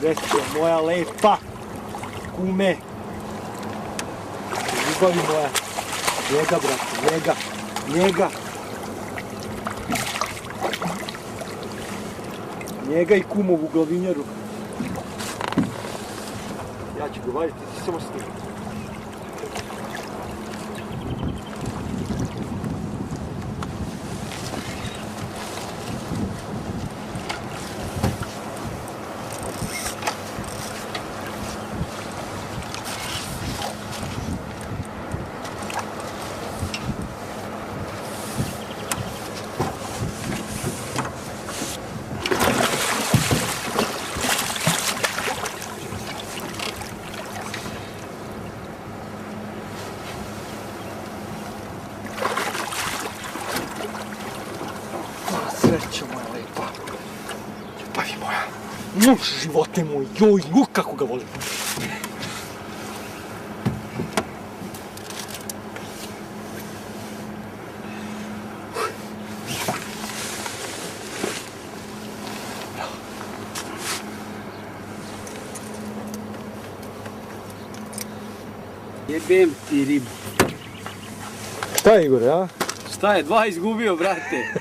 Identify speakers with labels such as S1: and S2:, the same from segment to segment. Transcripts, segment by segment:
S1: Veće, moja lepa. Kume. Ljubavi moja. Njega, brate, njega. Njega. Njega i kumovu glavinjaru. Ja ću ga vaditi, ti samo snimi. Srećo moja lepa. Ljubavi moja. Živote moj, joj, kako ga volim.
S2: Jebem ti ribu.
S1: Šta je, Igor, a?
S2: Šta je, 2 izgubio, brate.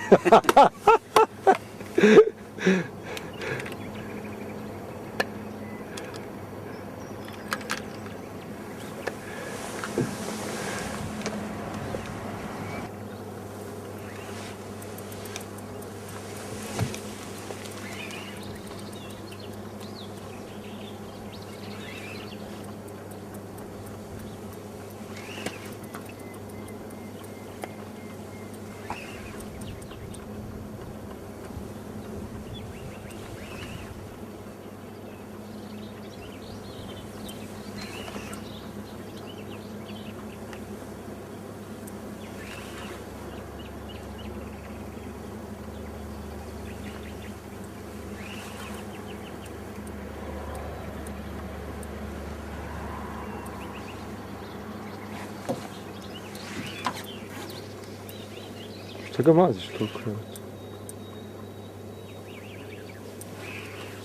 S1: Šta ga maziš toliko?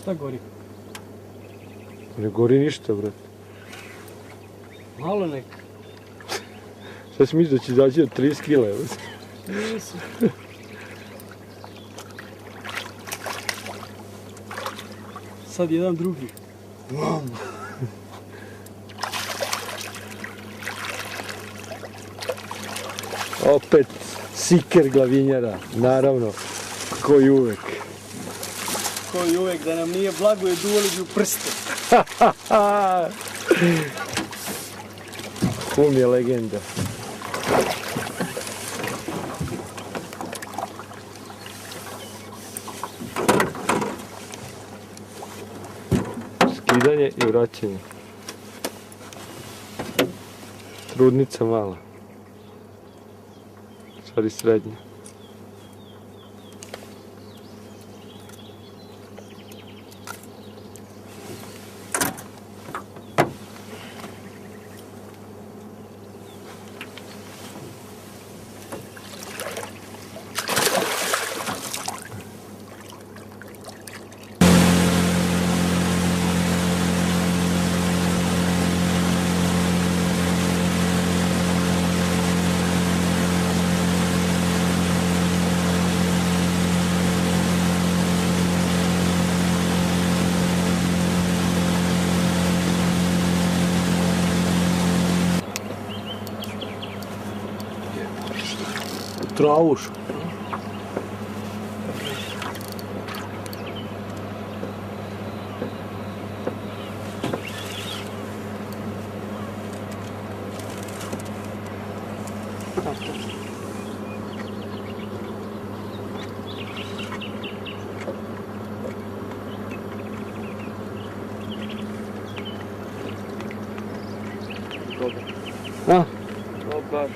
S2: Šta gori?
S1: Ne gori ništa, brate.
S2: Malo nek.
S1: Šta si misliš da će izaći od 30 kila, evo se?
S2: Nisam. Sad jedan drugi.
S1: Opet siker glavinjara, naravno, ko i uvek.
S2: Ko i uvek, da nam nije blago je duvali u prste.
S1: Kum je legenda. Skidanje i vraćanje. Trudnica mala. Stvari srednje. Travuš. A?
S2: Dobar.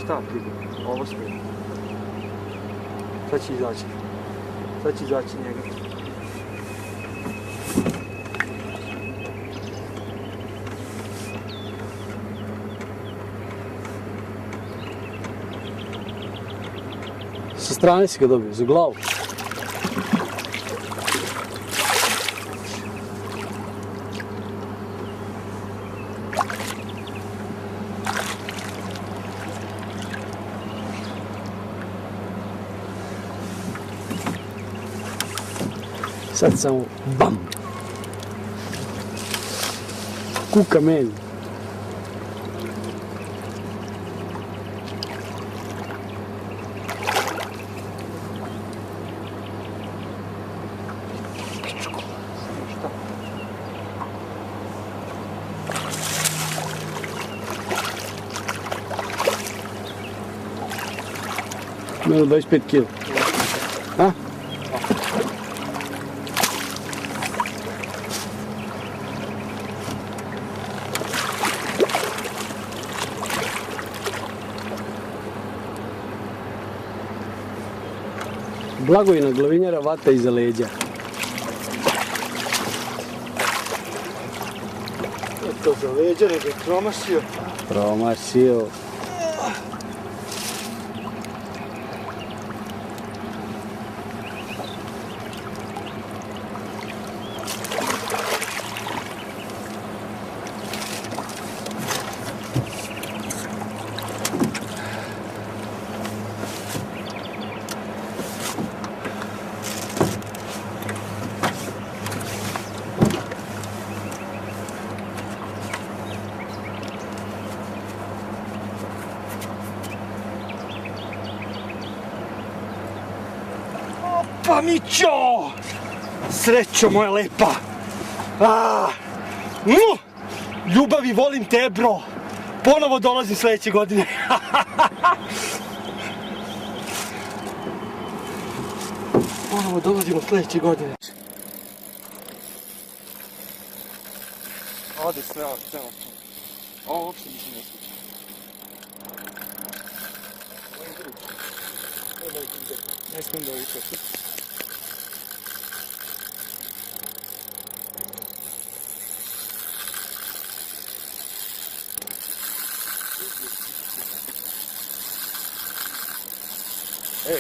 S1: Šta prije? Ovo stoji. Sad će izaći. Sad će izaći njega.
S2: Sa strane si ga dobio, za glavu. Sad samo BAM! Kuka meni. Imamo 25 kila. A? Blagovina glavinjara vata iza leđa.
S1: Je to za leđa, nego je promašio.
S2: Promašio.
S1: Pa Mićo! Srećo moja lepa! Ljubavi, volim te, bro! Ponovo dolazim sljedeće godine. Ponovo dolazimo sljedeće godine. Ode sve, ovo uopšte mi se ne sviđa. Ne smijem da više.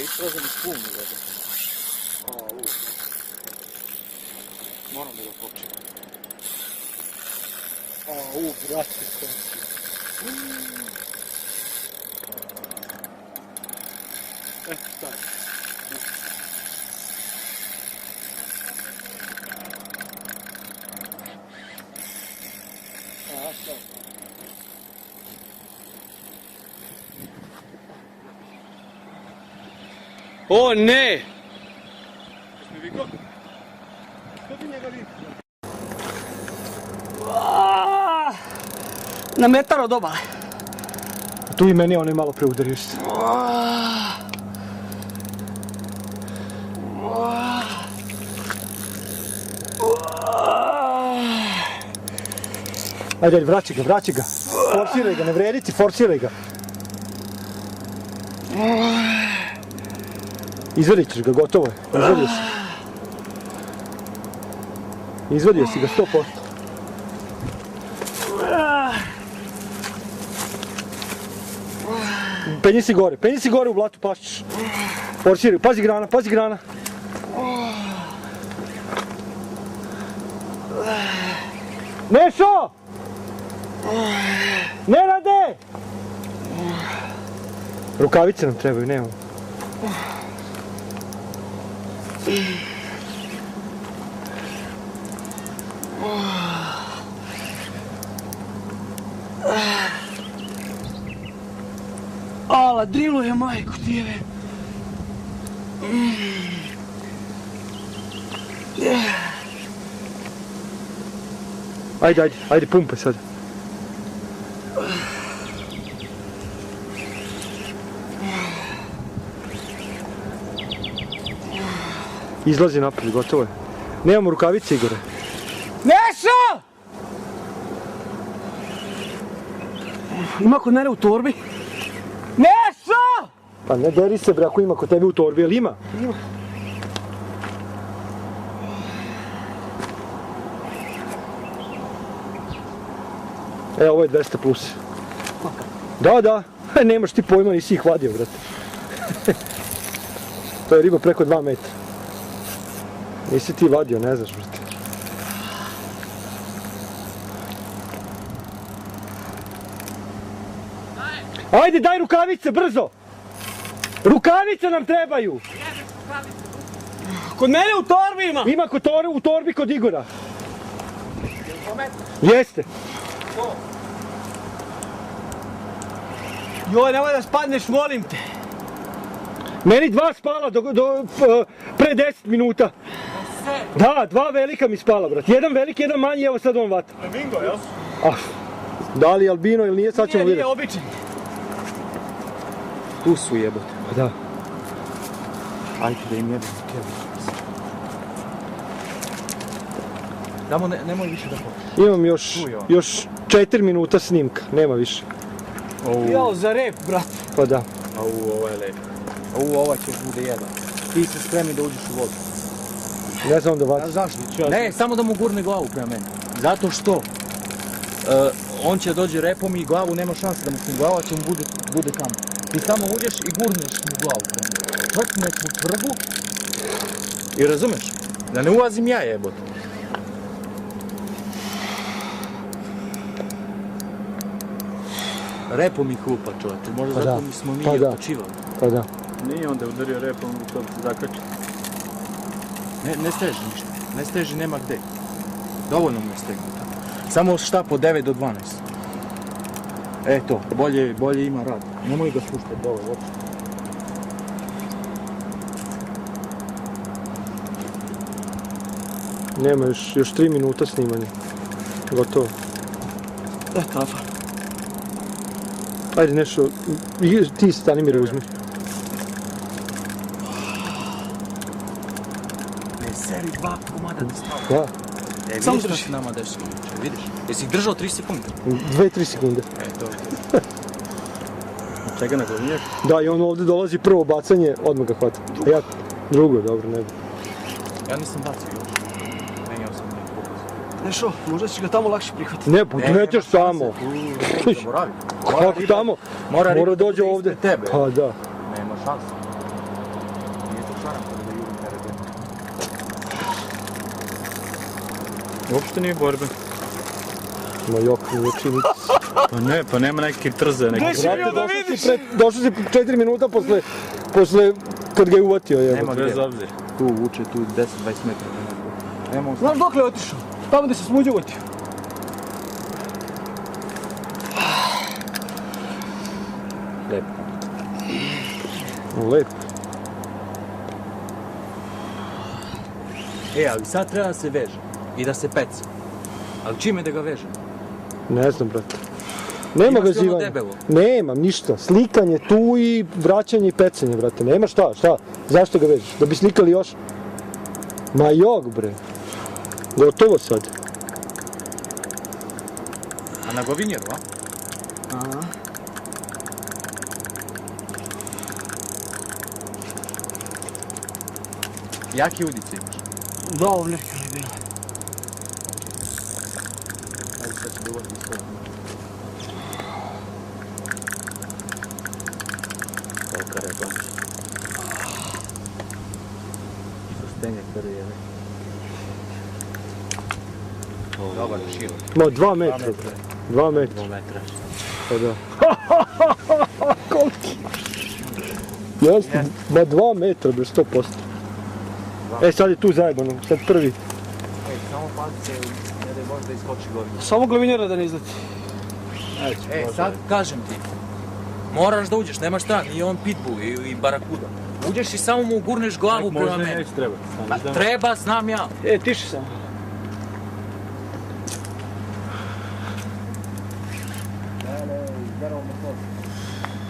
S1: Ispražem iz punu, gledaj. Moram da ga počnem. Brate, konci. Staj. Staj.
S2: O ne!
S1: Jesi mi vikao? Što bi njega vikao?
S2: Na metar od obale.
S1: Tu i meni on je malo preudario se. Ajde, vraćaj ga. Forsiraj ga, ne vredi, forsiraj ga. Izvadit ćeš ga, gotovo je. Izvadio si ga 100%. Penji si gore u blatu, pašćeš. Forsiraj, pazi grana. Nešo! Nenade! Rukavice nam trebaju, nemamo.
S2: Ala, driluje majku tijeve.
S1: Ajde, pumpaj sad. Izlazi naprijed, gotovo je. Nemamo rukavice, Igore.
S2: Nešo! Ima kod mene u torbi. Ne!
S1: Pa ne deri se bre, ako ima kod tebe u torbi, jel ima?
S2: Ima.
S1: E, ovo je 200 plus. Da, nemaš ti pojma, nisi ih vadio, brate. To je riba preko 2 metra. Nisi ti vadio, ne znaš, brate. Ajde, daj rukavice, brzo! Rukavice nam trebaju!
S2: Kod mene u torbi ima!
S1: Ima u torbi kod Igora. Jeste.
S2: Joj, nemoj da spadneš, molim te.
S1: Meni 2 spala pre 10 minuta. Da, 2 velika mi spala, brat. Jedan veliki, jedan manji, evo sad on vata.
S2: Bingo, jel?
S1: Da li je albino ili nije, sad ćemo vidjeti.
S2: Nije običan.
S3: Tu su jebote.
S1: Da.
S3: Ajde da im jebem kevu. Damo, nemoj više da hoćeš.
S1: Imam još 4 minuta snimka, nema više.
S2: Jao, za rep, brat.
S1: Pa da.
S3: Ovo je lepo. Ova će bude jedan. Ti se spremi da uđeš u vodu.
S1: Ne znam da vati.
S2: Zašto?
S3: Ne, samo da mu gurne glavu prema meni. Zato što on će dođe repom i glavu, nema šanse da mu snima glava, će mu bude tamo. Ti samo uđeš i gurneš mu glavu prema meni. Vrtneš mu tvrgu i razumeš? Da ne ulazim ja jebote. Repom ih lupa čovječe, možda
S1: Pa
S3: zato
S1: da.
S3: smo mi
S1: Pa da.
S3: odpočivali.
S1: Pa da.
S2: Nije onda udario repom i to zakači.
S3: Ne steži ništa, ne steži, nema gde. Dovoljno mu je stegnuta. Samo štap od 9 do 12. To, bolje ima rad. Nemoj ga spuštati dole uopšte.
S1: Nema još 3 minuta snimanja. Gotovo.
S2: Kafa.
S1: Ajde nešto, ti Stanimir uzmi.
S3: Ne seri 2 komada da stavu.
S1: Da,
S3: Samo drži. Nama deš juče, vidiš? Jesi ih držao 3 sekunde?
S1: 2-3 sekunde.
S3: To.
S2: Čega na glavnijak?
S1: Da, i on ovdje dolazi prvo bacanje, odmah ga hvata. Ja, drugo, dobro, ne bi.
S3: Ja nisam bacio još. Menjao sam neki pokus.
S2: Ne šo, možda ćeš ga tamo lakše prihvatiti.
S1: Ne, podmeteš tamo.
S3: Zaboravi.
S1: Kako tamo? Mora dođe ovdje.
S3: Tebe.
S1: Pa da.
S3: Nema šanse. Nije to šaram kada da jurim tebe.
S2: Uopšte nije borbe.
S1: Ma jok, nije činiti.
S2: Pa ne, pa nema neke trze.
S1: Brate, došao si 4 minuta posle kad ga je uvatio.
S3: Nema
S2: Bez
S3: gdje.
S2: obzira.
S3: Tu vuče, tu 10-20 metara. Nema
S2: Znaš dok li je otišao? Tamo gdje se smuđe uvotio.
S3: Lepo.
S1: Lep.
S3: Ali sad treba da se veže. I da se peci. Ali čime da ga vežem?
S1: Ne znam, brate. Nema
S3: Imaš ti ono
S1: vezivanja.
S3: debelo?
S1: Nemam ništa. Slikanje tu i vraćanje i pecanje, brate. Nema šta? Zašto ga vežeš? Da bi slikali još? Ma jok, bre. Gotovo sad.
S3: A na govinjeru, a?
S2: Aha.
S3: Jaki udice imaš?
S2: Da, ovo neke li bilo.
S3: Ajde sad ću da uvati iz toga. Kolika reba. Što stenge kada je ne. Dobar, širok.
S1: Ma 2 metra, bre. 2 metra.
S3: 2 metra.
S1: Pa da. Koliki? Jasno, ma 2 metra, bre, 100%. Sad je tu zajebano, sad prvi.
S3: Samo pazi se, ne da je možda iskoči govinje.
S2: Samo glavinjera da ne izleti.
S3: Sad kažem ti, moraš da uđeš, nema šta, nije on pitbull i barakuda. Uđeš i samo mu gurneš glavu prema
S2: Možda
S3: meni.
S2: neće trebati.
S3: Pa treba, znam ja.
S2: Tiši samo.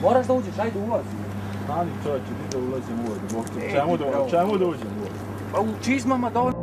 S3: Moraš da uđeš, ajde ulazi.
S2: Stani čovječe, ti da ulazim u vodu. Čemu da uđem u vodu?
S3: Pa u čizmama dovoljno.